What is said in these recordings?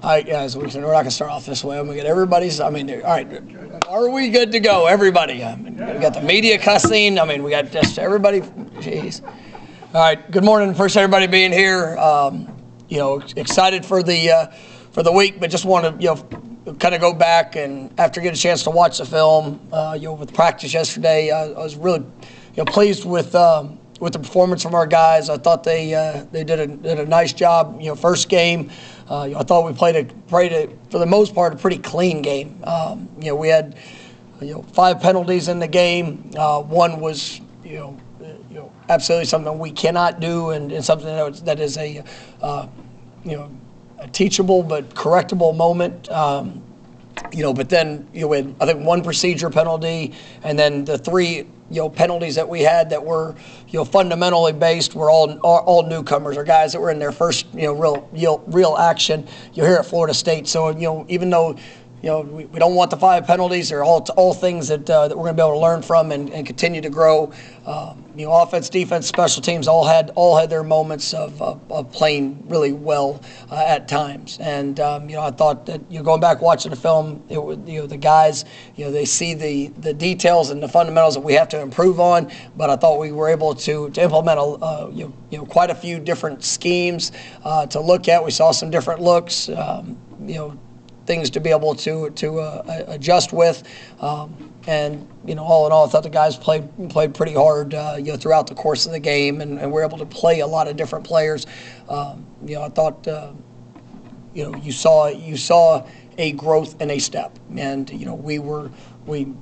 All right, guys, we're not going to start off this way. I'm going to get everybody's, all right, are we good to go, everybody? We got the media cussing. We got just everybody. Jeez. All right, good morning. First, everybody being here. Excited for the week, but just want to, kind of go back and after getting a chance to watch the film, with practice yesterday, I was really, pleased with the performance from our guys. I thought they did a nice job. First game, I thought we played for the most part a pretty clean game. We had 5 penalties in the game. One was absolutely something we cannot do, and something that is a teachable but correctable moment. But then we had, I think, 1 procedure penalty, and then the 3 penalties that we had that were fundamentally based were all newcomers, or guys that were in their first real action here at Florida State. So even though we don't want the 5 penalties, they're all things that we're going to be able to learn from and continue to grow. Offense, defense, special teams all had their moments of playing really well at times. And I thought that going back watching the film, the guys, they see the details and the fundamentals that we have to improve on. But I thought we were able to implement quite a few different schemes to look at. We saw some different looks. Things to be able to adjust with, and all in all, I thought the guys played pretty hard throughout the course of the game, and we're able to play a lot of different players. I thought you saw a growth and a step, and we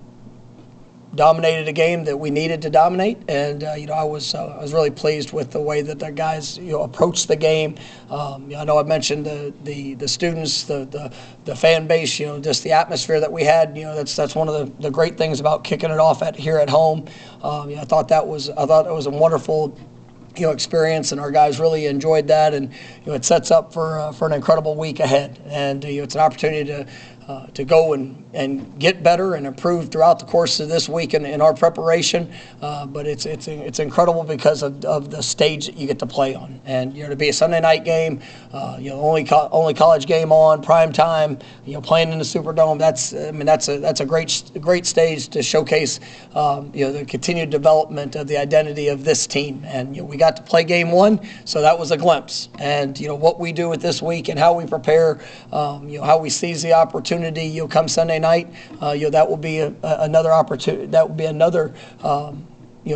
dominated a game that we needed to dominate, and I was really pleased with the way that the guys approached the game. I know I mentioned the students, the fan base, just the atmosphere that we had. That's one of the great things about kicking it off here at home. I thought it was a wonderful experience, and our guys really enjoyed that, and it sets up for an incredible week ahead, and it's an opportunity to go and get better and improve throughout the course of this week in our preparation. But it's incredible because of the stage that you get to play on, and to be a Sunday night game, only college game on prime time, playing in the Superdome. That's a great stage to showcase the continued development of the identity of this team. And we got to play game 1, so that was a glimpse. And what we do with this week and how we prepare, how we seize the opportunity. Come Sunday night, that will be another opportunity. That will be another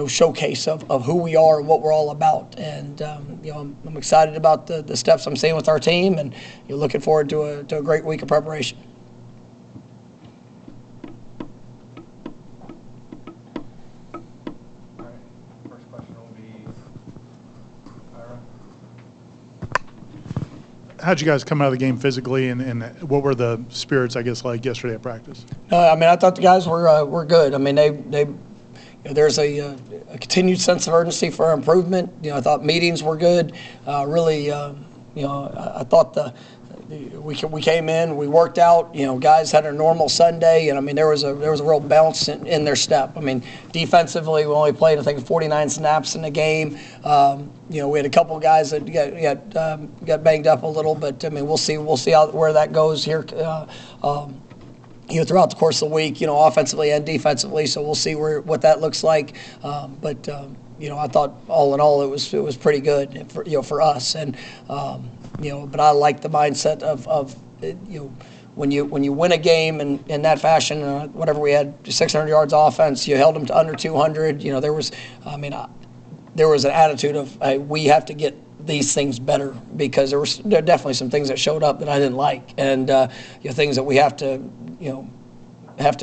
showcase of who we are and what we're all about. And I'm excited about the steps I'm seeing with our team, and looking forward to a great week of preparation. How'd you guys come out of the game physically, and what were the spirits, I guess, like yesterday at practice? I thought the guys were good. There's a continued sense of urgency for improvement. I thought meetings were good. I thought we came in, we worked out. Guys had a normal Sunday, and there was a real bounce in their step. Defensively, we only played, I think, 49 snaps in the game. We had a couple of guys that got banged up a little, but we'll see where that goes here. Throughout the course of the week, offensively and defensively. So we'll see what that looks like. But I thought all in all it was pretty good for us. And but I like the mindset of when you win a game in that fashion. Whatever we had, 600 yards offense, you held them to under 200. There was an attitude of we have to get these things better, because there are definitely some things that showed up that I didn't like, and things that we have to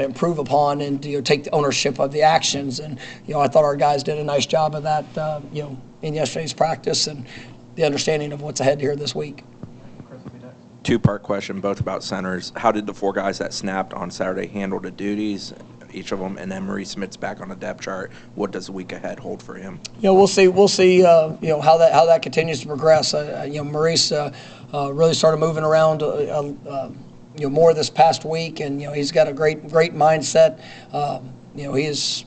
improve upon, and take the ownership of the actions. And I thought our guys did a nice job of that in yesterday's practice, and the understanding of what's ahead here this week. Two-part question, both about centers. How did the 4 guys that snapped on Saturday handle the duties, each of them? And then Maurice Smith's back on the depth chart. What does the week ahead hold for him? We'll see. How that continues to progress. Maurice really started moving around more this past week, and he's got a great mindset. He is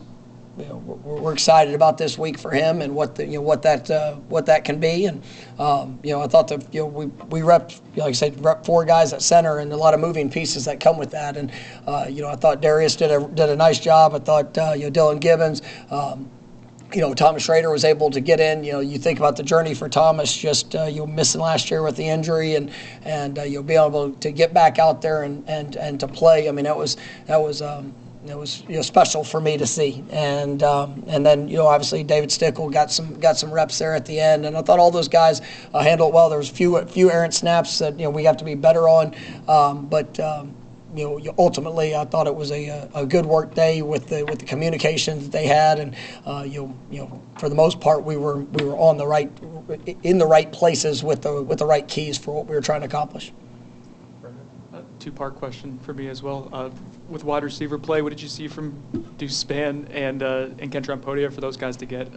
we're excited about this week for him and what that can be. And I thought that we repped, like I said, rep 4 guys at center and a lot of moving pieces that come with that. And I thought Darius did a nice job. I thought Dylan Gibbons. Thomas Schrader was able to get in. You think about the journey for Thomas, just missing last year with the injury, and being able to get back out there and to play. I mean, that was special for me to see. And then obviously David Stickle got some reps there at the end, and I thought all those guys handled it well. There was a few errant snaps that we have to be better on, but. Ultimately, I thought it was a good work day with the communication that they had, and for the most part, we were in the right places with the right keys for what we were trying to accomplish. Two-part question for me as well. With wide receiver play, what did you see from Duquesne and Kentron Podia for those guys to get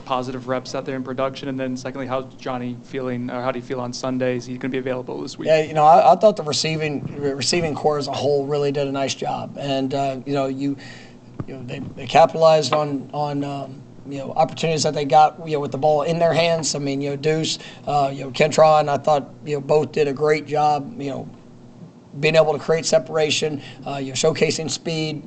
positive reps out there in production? And then secondly, how's Johnny feeling, or how do you feel on Sunday? Is he going to be available this week? Yeah, I thought the receiving core as a whole really did a nice job, and they capitalized on opportunities that they got with the ball in their hands. I mean, Deuce, Kentron, I thought both did a great job. Being able to create separation, showcasing speed,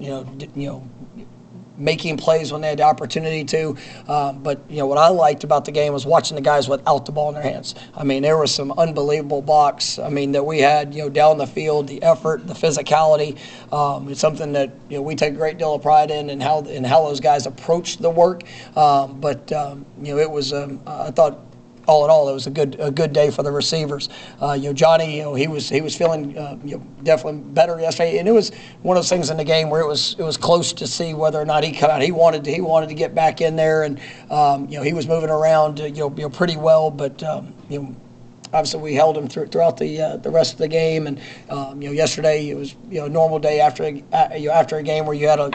making plays when they had the opportunity to. But what I liked about the game was watching the guys without the ball in their hands. I mean, there was some unbelievable blocks. I mean, that we had down the field, the effort, the physicality. It's something that we take a great deal of pride in how those guys approach the work. But it was I thought. All in all, it was a good day for the receivers. Johnny, he was feeling definitely better yesterday, and it was one of those things in the game where it was close to see whether or not he cut out. He wanted to get back in there, and he was moving around pretty well, but obviously we held him throughout the rest of the game, and yesterday it was a normal day after a game where you got a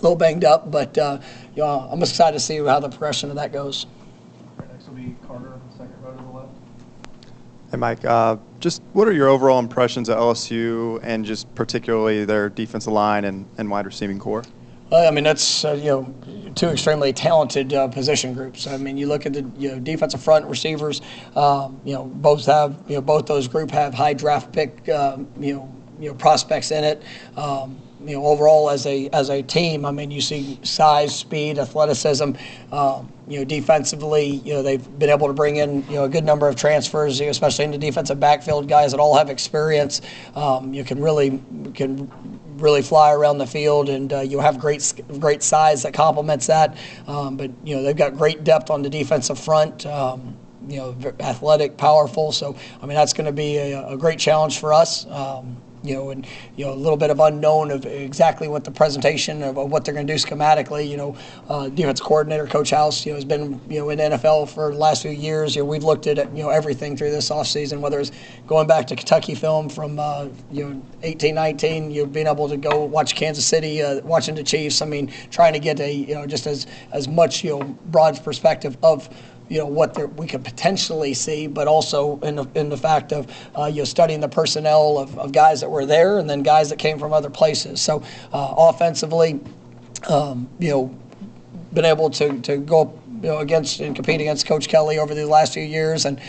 little banged up, but I'm excited to see how the progression of that goes. Next will be Carter, second row to the left. Hey, Mike. Just what are your overall impressions of LSU and just particularly their defensive line and wide receiving core? I mean, that's two extremely talented position groups. I mean, you look at the defensive front receivers. Both those group have high draft pick prospects in it. Overall as a team, I mean, you see size, speed, athleticism. Defensively, they've been able to bring in a good number of transfers, especially in the defensive backfield, guys that all have experience. You can really fly around the field, and you have great size that complements that. But they've got great depth on the defensive front. Athletic, powerful. So I mean, that's going to be a great challenge for us. And a little bit of unknown of exactly what the presentation of what they're going to do schematically. Defense coordinator Coach House, has been in the NFL for the last few years. We've looked at everything through this offseason, whether it's going back to Kentucky film from 18-19, being able to go watch Kansas City, watching the Chiefs. I mean, trying to get just as much broad perspective of what we could potentially see, but also in the fact of studying the personnel of guys that were there and then guys that came from other places. So offensively, been able to go against and compete against Coach Kelly over the last few years, and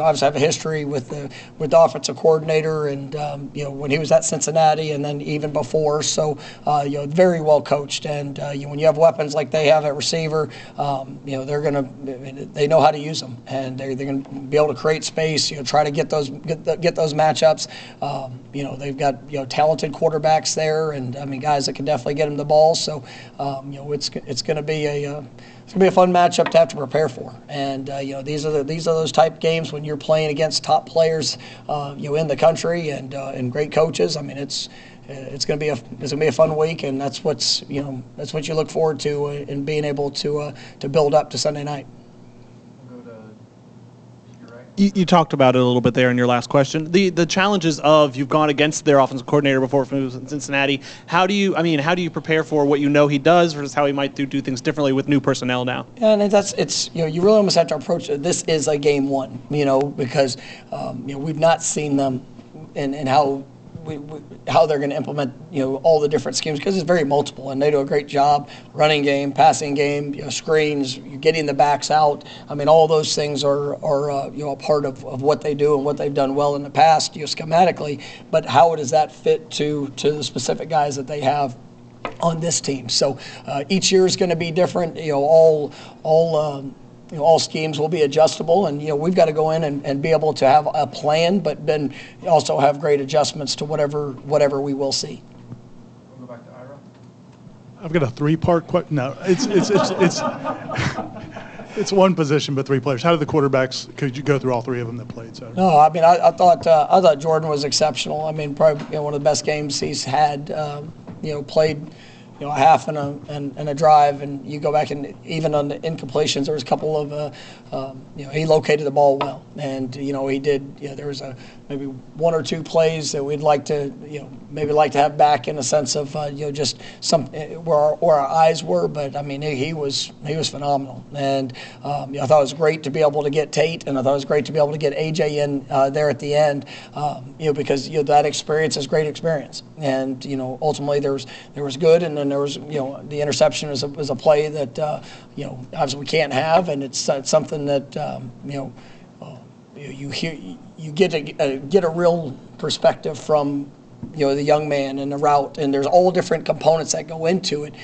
obviously have a history with the offensive coordinator, and when he was at Cincinnati, and then even before. So very well coached, and when you have weapons like they have at receiver, they know how to use them, and they're going to be able to create space. Try to get those matchups. They've got talented quarterbacks there, and I mean guys that can definitely get them the ball. So it's going to be a fun matchup to have to prepare for, and these are those type games when you're playing against top players, in the country, and great coaches. I mean, it's going to be a fun week, and that's what you look forward to in being able to build up to Sunday night. You talked about it a little bit there in your last question. The challenges of you've gone against their offensive coordinator before from Cincinnati. How do you prepare for what he does versus how he might do things differently with new personnel now? And you really almost have to approach it. This is a game one, because we've not seen them and how how they're going to implement all the different schemes, because it's very multiple, and they do a great job. Running game, passing game, screens, getting the backs out. I mean, all those things are a part of what they do and what they've done well in the past, schematically. But how does that fit to the specific guys that they have on this team? So each year is going to be different. All schemes will be adjustable, and we've got to go in and be able to have a plan, but then also have great adjustments to whatever we will see. We'll go back to Ira. I've got a three-part question. No, it's one position, but three players. How did the quarterbacks? Could you go through all three of them that played? So. No, I mean I thought Jordan was exceptional. I mean, probably one of the best games he's had. Played a half and a drive, and you go back and even on the incompletions, there was a couple of he located the ball well, and he did. There was maybe one or two plays that we'd like to maybe like to have back, in a sense of just some where our eyes were, but I mean he was phenomenal, and I thought it was great to be able to get Tate, and I thought it was great to be able to get AJ in there at the end, because that experience is great experience, and ultimately there was good, and then there was the interception was a play that obviously we can't have, and it's something that you get to get a real perspective from the young man and the route, and there's all different components that go into it,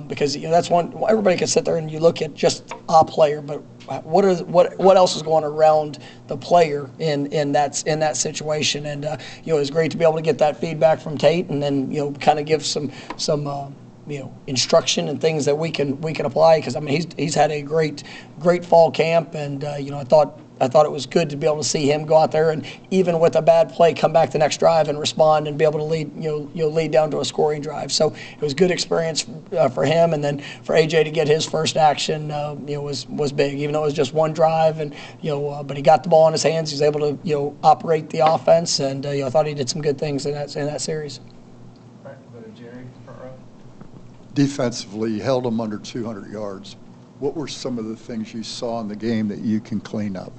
because that's one everybody can sit there and you look at just a player, but what else is going around the player in that situation, and it was great to be able to get that feedback from Tate, and then kind of give some instruction and things that we can apply, because I mean he's had a great fall camp, and I thought it was good to be able to see him go out there and even with a bad play come back the next drive and respond and be able to lead down to a scoring drive. So it was good experience for him, and then for AJ to get his first action was big, even though it was just one drive, and but he got the ball in his hands. He was able to operate the offense, and I thought he did some good things in that series. All right, we'll go to Jerry, front row. Defensively, you held them under 200 yards. What were some of the things you saw in the game that you can clean up?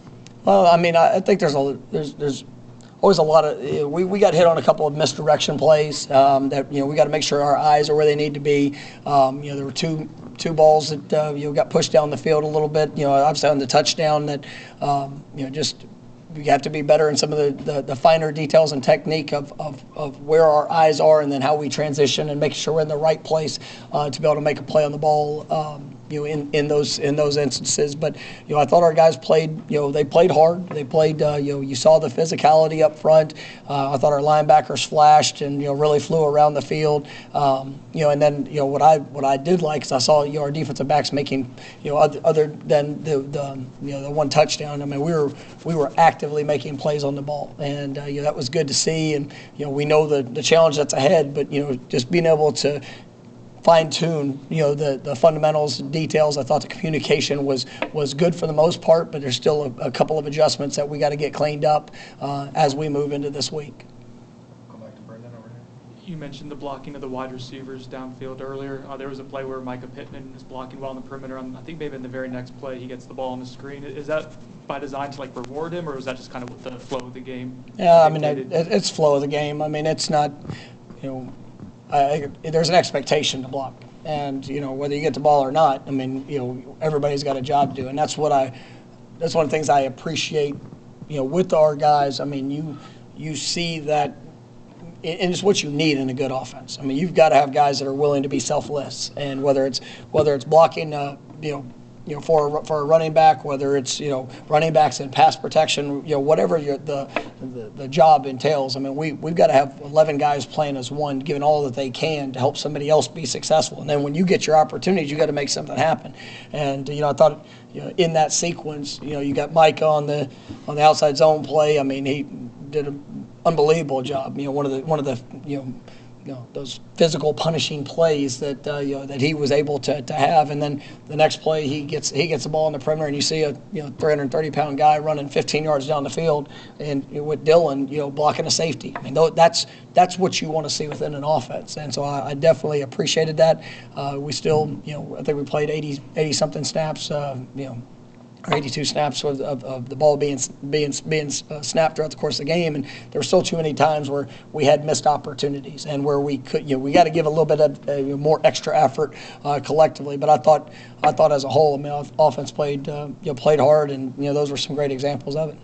Well, I mean, I think there's always a lot of we got hit on a couple of misdirection plays that we got to make sure our eyes are where they need to be. There were two balls that got pushed down the field a little bit. Obviously on the touchdown that just. We have to be better in some of the finer details and technique of where our eyes are, and then how we transition and make sure we're in the right place to be able to make a play on the ball. In those instances, but I thought our guys played. They played hard. They played. You saw the physicality up front. I thought our linebackers flashed and really flew around the field. And then what I did like is I saw our defensive backs making other than the one touchdown. I mean we were actively making plays on the ball, and that was good to see. And we know the challenge that's ahead, but just being able to fine-tune, the fundamentals, details. I thought the communication was good for the most part, but there's still a couple of adjustments that we got to get cleaned up as we move into this week. Go back to Brendan over here. You mentioned the blocking of the wide receivers downfield earlier. There was a play where Micah Pittman is blocking well on the perimeter. I think maybe in the very next play he gets the ball on the screen. Is that by design to reward him, or is that just kind of with the flow of the game? Yeah, I mean it's flow of the game. I mean it's not, there's an expectation to block, and whether you get the ball or not, I mean everybody's got a job to do, and that's one of the things I appreciate with our guys. I mean you see that, and it's what you need in a good offense. I mean you've got to have guys that are willing to be selfless, and whether it's blocking for a running back, whether it's running backs in pass protection, whatever the job entails. I mean we've got to have 11 guys playing as one, giving all that they can to help somebody else be successful. And then when you get your opportunities, you got to make something happen. And I thought in that sequence, you got Micah on the outside zone play. I mean he did an unbelievable job. One of the those physical punishing plays that that he was able to have, and then the next play he gets the ball in the perimeter, and you see a 330-pound guy running 15 yards down the field, and with Dylan blocking a safety. I mean that's what you want to see within an offense, and so I definitely appreciated that. We still I think we played 80 something snaps or 82 snaps of the ball being snapped throughout the course of the game, and there were still too many times where we had missed opportunities and where we could, we got to give a little bit of more extra effort collectively. But I thought as a whole, I mean, offense played played hard, and those were some great examples of it.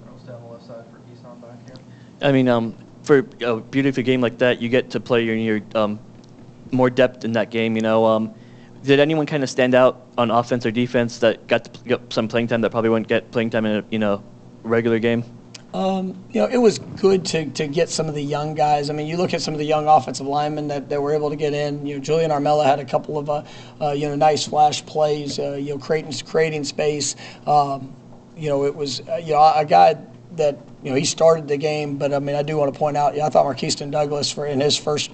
I'll stay on the left side for Keystone back here. I mean, for a beautiful game like that, you get to play your more depth in that game. Did anyone kind of stand out on offense or defense that got to get some playing time that probably wouldn't get playing time in a regular game? It was good to get some of the young guys. I mean, you look at some of the young offensive linemen that were able to get in. Julian Armella had a couple of nice flash plays. Creating space. It was a guy that he started the game, but I mean, I do want to point out, I thought Marquiston Douglas in his first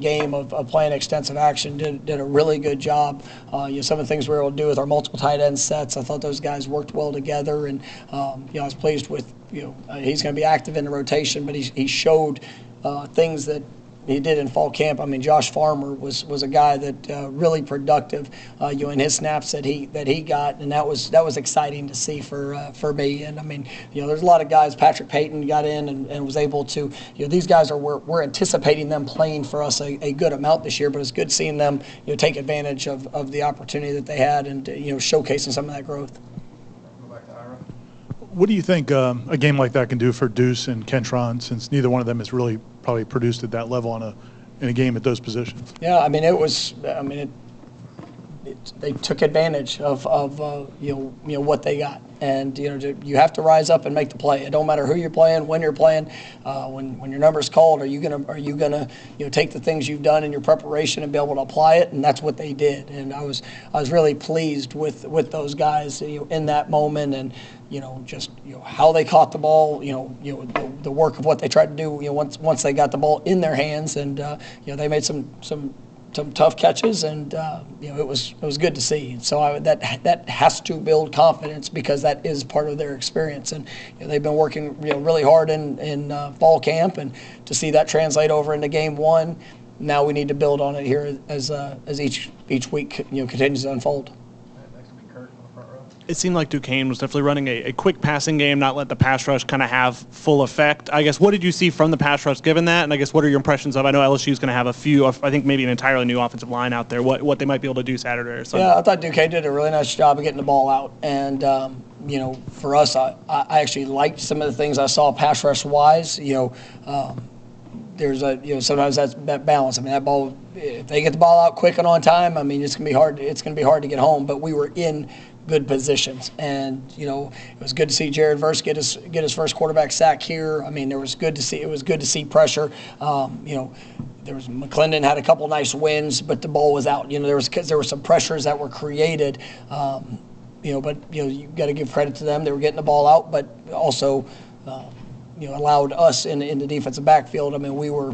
game of playing extensive action did a really good job. Some of the things we were able to do with our multiple tight end sets, I thought those guys worked well together, and I was pleased with he's going to be active in the rotation, but he showed things that he did in fall camp. I mean, Josh Farmer was a guy that really productive, in his snaps that he got, and that was exciting to see for me. And I mean, there's a lot of guys. Patrick Payton got in and was able to. These guys we're anticipating them playing for us a good amount this year, but it's good seeing them take advantage of the opportunity that they had and showcasing some of that growth. Go back to Ira. What do you think a game like that can do for Deuce and Kentron, since neither one of them has really probably produced at that level in a game at those positions? Yeah, I mean, they took advantage of what they got, and you have to rise up and make the play. It don't matter who you're playing, when you're playing, when your number's called. Are you gonna take the things you've done in your preparation and be able to apply it? And that's what they did. And I was really pleased with those guys in that moment, and just how they caught the ball, the work of what they tried to do once they got the ball in their hands, and they made some tough catches, and it was good to see. So that has to build confidence, because that is part of their experience, and they've been working really hard in fall camp, and to see that translate over into game one, now we need to build on it here as each week continues to unfold. Next will be Kurt on the front row. It seemed like Duquesne was definitely running a quick passing game, not let the pass rush kind of have full effect. I guess, what did you see from the pass rush given that? And I guess, what are your impressions of, I know LSU is going to have I think maybe an entirely new offensive line out there, what they might be able to do Saturday or Sunday? Yeah, I thought Duquesne did a really nice job of getting the ball out. And, for us, I actually liked some of the things I saw pass rush wise. There's sometimes that balance. I mean, that ball, if they get the ball out quick and on time, I mean, it's going to be hard. It's going to be hard to get home. But we were in good positions, and it was good to see Jared Verse get his first quarterback sack here. I mean, it was good to see pressure. There was McClendon had a couple nice wins, but the ball was out. There were some pressures that were created. But you got to give credit to them. They were getting the ball out, but also allowed us in the defensive backfield. I mean, we were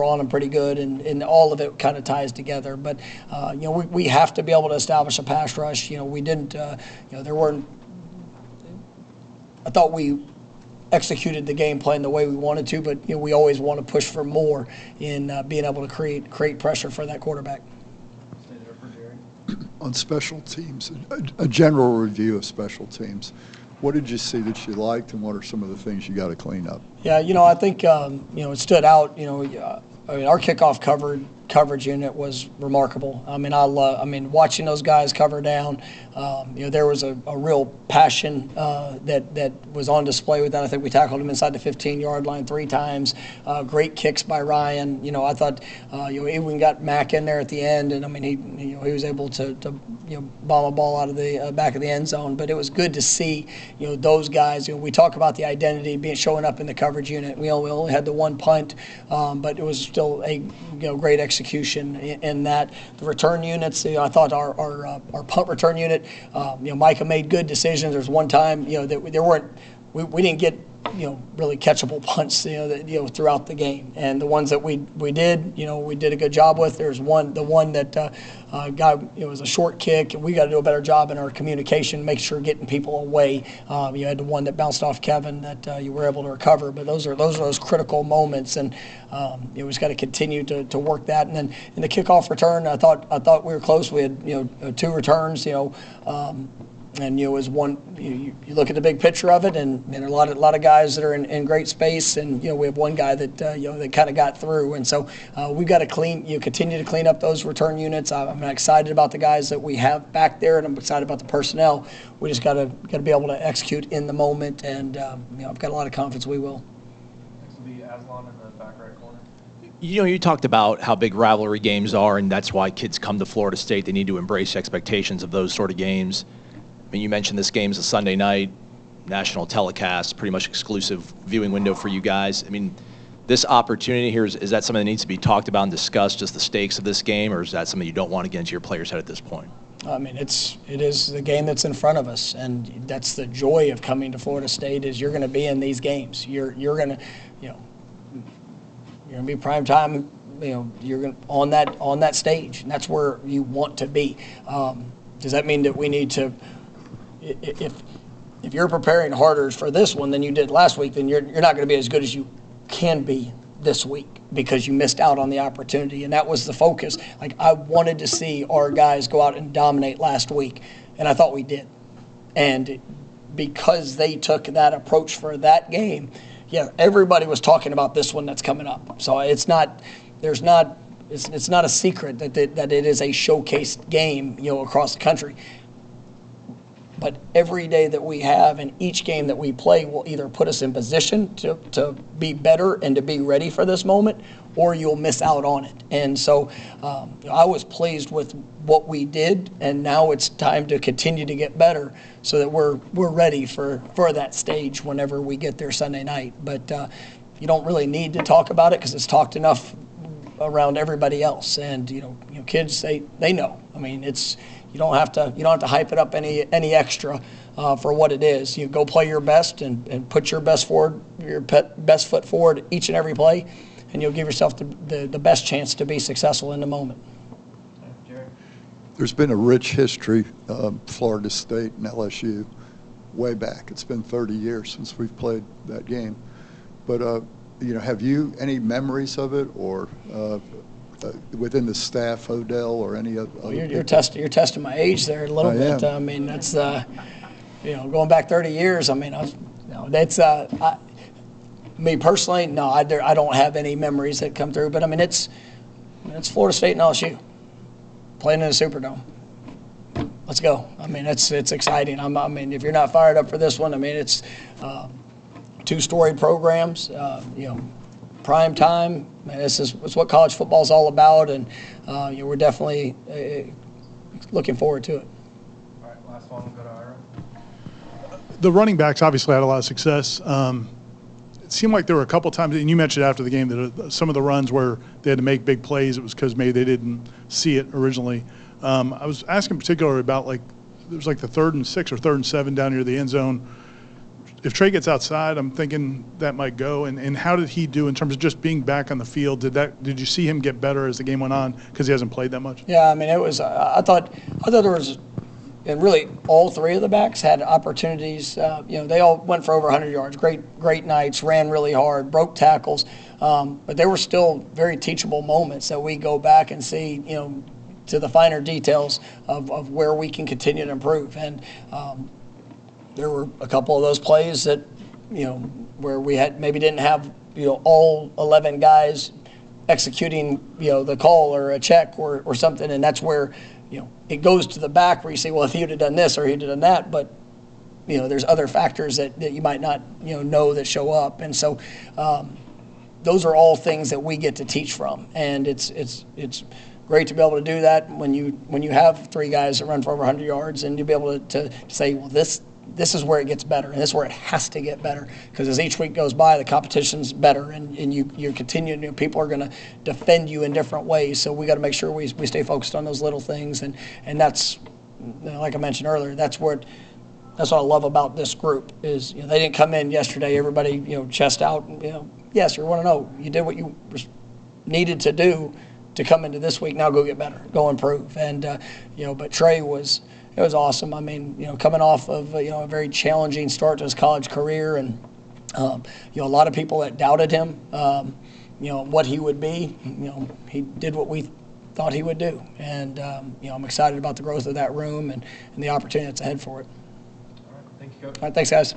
on them pretty good, and all of it kind of ties together. But we have to be able to establish a pass rush. We didn't. There weren't. I thought we executed the game plan the way we wanted to, but we always want to push for more in being able to create pressure for that quarterback. Stay there for Jerry. On special teams, a general review of special teams. What did you see that you liked, and what are some of the things you got to clean up? Yeah, I think it stood out. Our kickoff coverage unit was remarkable. I mean, watching those guys cover down, there was a real passion that was on display with that. I think we tackled him inside the 15-yard line 3 times. Great kicks by Ryan. I thought even got Mack in there at the end, and I mean he was able to bomb a ball out of the back of the end zone. But it was good to see those guys. We talk about the identity showing up in the coverage unit. We only had the one punt, but it was still a great execution in that. The return units, I thought our punt return unit, Micah made good decisions. There's one time that there weren't. We didn't get really catchable punts, throughout the game. And the ones that we did, we did a good job with. There's the one that was a short kick, and we got to do a better job in our communication, make sure getting people away. You had the one that bounced off Kevin that you were able to recover. But those are those critical moments, and we just got to continue to work that. And then in the kickoff return, I thought we were close. We had 2 returns, and as one, you look at the big picture of it, and a lot of guys that are in great space, and we have one guy that that kind of got through, and so we've got to continue to clean up those return units. I'm excited about the guys that we have back there, and I'm excited about the personnel. We just got to be able to execute in the moment, and I've got a lot of confidence we will. Next will be Aslan in the back right corner. You talked about how big rivalry games are, and that's why kids come to Florida State. They need to embrace expectations of those sort of games. I mean, you mentioned this game's a Sunday night, national telecast, pretty much exclusive viewing window for you guys. I mean, this opportunity here, is that something that needs to be talked about and discussed, just the stakes of this game, or is that something you don't want to get into your players' head at this point? I mean, it is the game that's in front of us, and that's the joy of coming to Florida State is you're going to be in these games. You're going to, you're going to be prime time. You're going on that stage, and that's where you want to be. Does that mean that we need to? If you're preparing harder for this one than you did last week, then you're not going to be as good as you can be this week because you missed out on the opportunity, and that was the focus. Like, I wanted to see our guys go out and dominate last week, and I thought we did. And because they took that approach for that game, everybody was talking about this one that's coming up. So it's not a secret that it is a showcased game, across the country. But every day that we have and each game that we play will either put us in position to be better and to be ready for this moment, or you'll miss out on it. And so I was pleased with what we did, and now it's time to continue to get better so that we're ready for that stage whenever we get there Sunday night. But you don't really need to talk about it because it's talked enough around everybody else. And kids, they know. I mean, you don't have to hype it up any extra for what it is. You go play your best and put your best foot forward each and every play, and you'll give yourself the best chance to be successful in the moment. Jerry? There's been a rich history of Florida State and LSU way back. It's been 30 years since we've played that game. But have you any memories of it, or within the staff, Odell or any other? Well, you're testing my age there a little bit. I mean, that's going back 30 years. I mean, that's me personally. No, I don't have any memories that come through. But I mean, it's Florida State and LSU playing in the Superdome. Let's go. I mean, it's exciting. I mean, if you're not fired up for this one, I mean, it's 2 storied programs. Prime time. It's what college football is all about, and we're definitely looking forward to it. All right, last one. We'll go to Ira. The running backs obviously had a lot of success. It seemed like there were a couple times, and you mentioned after the game that some of the runs where they had to make big plays, it was because maybe they didn't see it originally. I was asking particularly about, like, there was like the 3rd and 6 or 3rd and 7 down near the end zone. If Trey gets outside, I'm thinking that might go. And how did he do in terms of just being back on the field? Did you see him get better as the game went on because he hasn't played that much? Yeah, I mean, it was. I thought there was, and really all 3 of the backs had opportunities. They all went for over 100 yards. Great nights. Ran really hard. Broke tackles. But there were still very teachable moments that we go back and see. To the finer details of where we can continue to improve. And there were a couple of those plays that, where we didn't have, all 11 guys executing, the call or a check or something. And that's where, it goes to the back where you say, well, if he would have done this or he'd have done that, but, there's other factors that you might not, know that show up. And so those are all things that we get to teach from. And it's great to be able to do that when you have 3 guys that run for over 100 yards, and to be able to say, well, this is where it gets better, and this is where it has to get better, because as each week goes by, the competition's better, and you're continuing. People are going to defend you in different ways, so we got to make sure we stay focused on those little things, and that's, like I mentioned earlier, that's what that's what I love about this group is they didn't come in yesterday, everybody chest out. Yes, you want to know you did what you needed to do to come into this week. Now go get better, go improve. And but Trey was awesome. I mean, coming off of a very challenging start to his college career, and a lot of people that doubted him, what he would be. He did what we thought he would do, and I'm excited about the growth of that room and the opportunity that's ahead for it. All right, thank you, Coach. All right, thanks, guys.